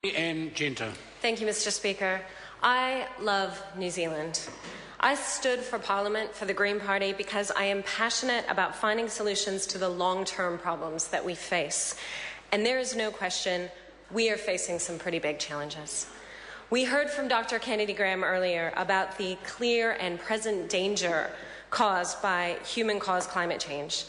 Thank you, Mr. Speaker. I love New Zealand. I stood for Parliament for the Green Party because I am passionate about finding solutions to the long-term problems that we face. And there is no question we are facing some pretty big challenges. We heard from Dr. Kennedy Graham earlier about the clear and present danger caused by human-caused climate change.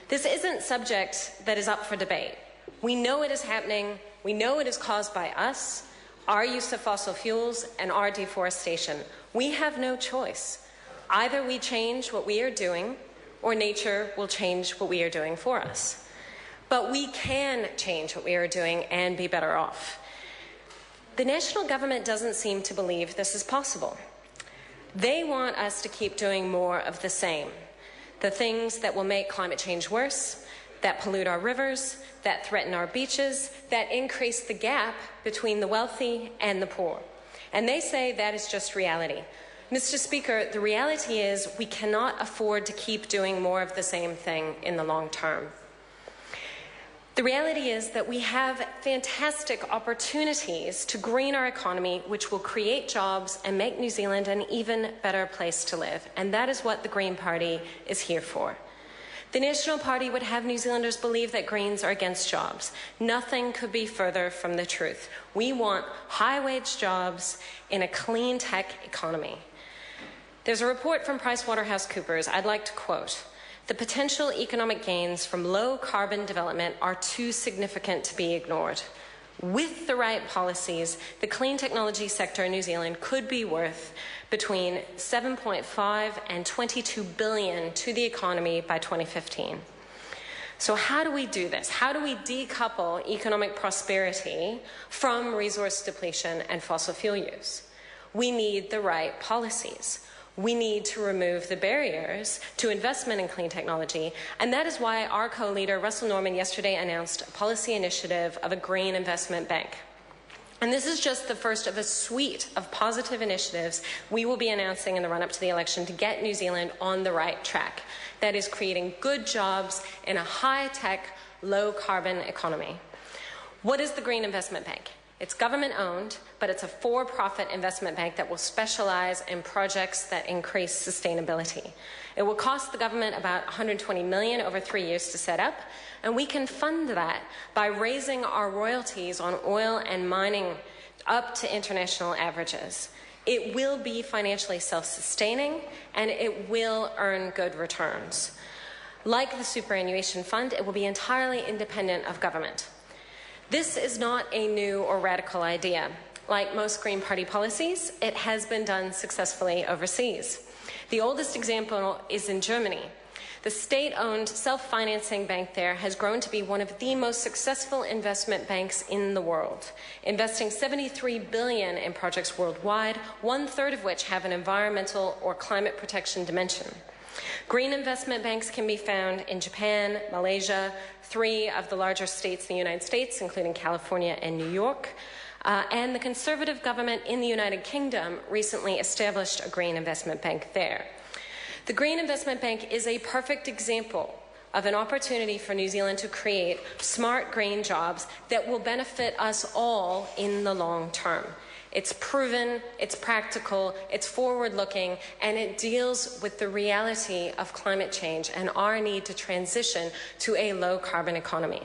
This isn't subject that is up for debate. We know it is happening. We know it is caused by us, our use of fossil fuels, and our deforestation. We have no choice. Either we change what we are doing, or nature will change what we are doing for us. But we can change what we are doing and be better off. The national government doesn't seem to believe this is possible. They want us to keep doing more of the same, the things that will make climate change worse, that pollute our rivers, that threaten our beaches, that increase the gap between the wealthy and the poor. And they say that is just reality. Mr. Speaker, the reality is we cannot afford to keep doing more of the same thing in the long term. The reality is that we have fantastic opportunities to green our economy, which will create jobs and make New Zealand an even better place to live. And that is what the Green Party is here for. The National Party would have New Zealanders believe that Greens are against jobs. Nothing could be further from the truth. We want high-wage jobs in a clean tech economy. There's a report from PricewaterhouseCoopers I'd like to quote. The potential economic gains from low-carbon development are too significant to be ignored. With the right policies, the clean technology sector in New Zealand could be worth between 7.5 and 22 billion to the economy by 2015. So how do we do this? How do we decouple economic prosperity from resource depletion and fossil fuel use? We need the right policies. We need to remove the barriers to investment in clean technology, and that is why our co-leader, Russell Norman, yesterday announced a policy initiative of a green investment bank. And this is just the first of a suite of positive initiatives we will be announcing in the run-up to the election to get New Zealand on the right track. That is creating good jobs in a high-tech, low-carbon economy. What is the Green Investment Bank? It's government-owned, but it's a for-profit investment bank that will specialize in projects that increase sustainability. It will cost the government about $120 million over 3 years to set up, and we can fund that by raising our royalties on oil and mining up to international averages. It will be financially self-sustaining, and it will earn good returns. Like the superannuation fund, it will be entirely independent of government. This is not a new or radical idea. Like most Green Party policies, it has been done successfully overseas. The oldest example is in Germany. The state-owned self-financing bank there has grown to be one of the most successful investment banks in the world, investing $73 billion in projects worldwide, one-third of which have an environmental or climate protection dimension. Green investment banks can be found in Japan, Malaysia, 3 of the larger states in the United States, including California and New York. And the Conservative government in the United Kingdom recently established a green investment bank there. The Green Investment Bank is a perfect example of an opportunity for New Zealand to create smart green jobs that will benefit us all in the long term. It's proven, it's practical, it's forward-looking, and it deals with the reality of climate change and our need to transition to a low-carbon economy.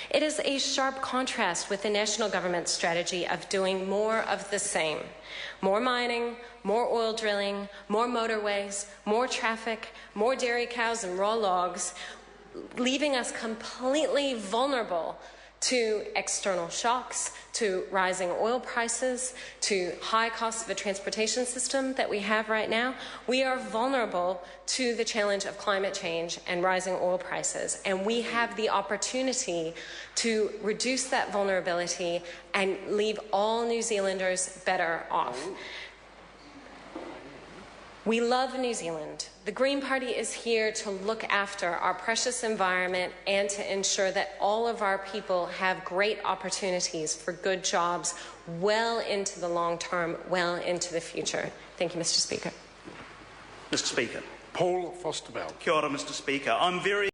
It is a sharp contrast with the national government's strategy of doing more of the same. More mining, more oil drilling, more motorways, more traffic, more dairy cows and raw logs, leaving us completely vulnerable to external shocks, to rising oil prices, to high costs of a transportation system that we have right now. We are vulnerable to the challenge of climate change and rising oil prices, and we have the opportunity to reduce that vulnerability and leave all New Zealanders better off. We love New Zealand. The Green Party is here to look after our precious environment and to ensure that all of our people have great opportunities for good jobs well into the long term, well into the future. Thank you, Mr. Speaker. Mr. Speaker. Paul Foster-Bell. Kia ora, Mr. Speaker. I'm very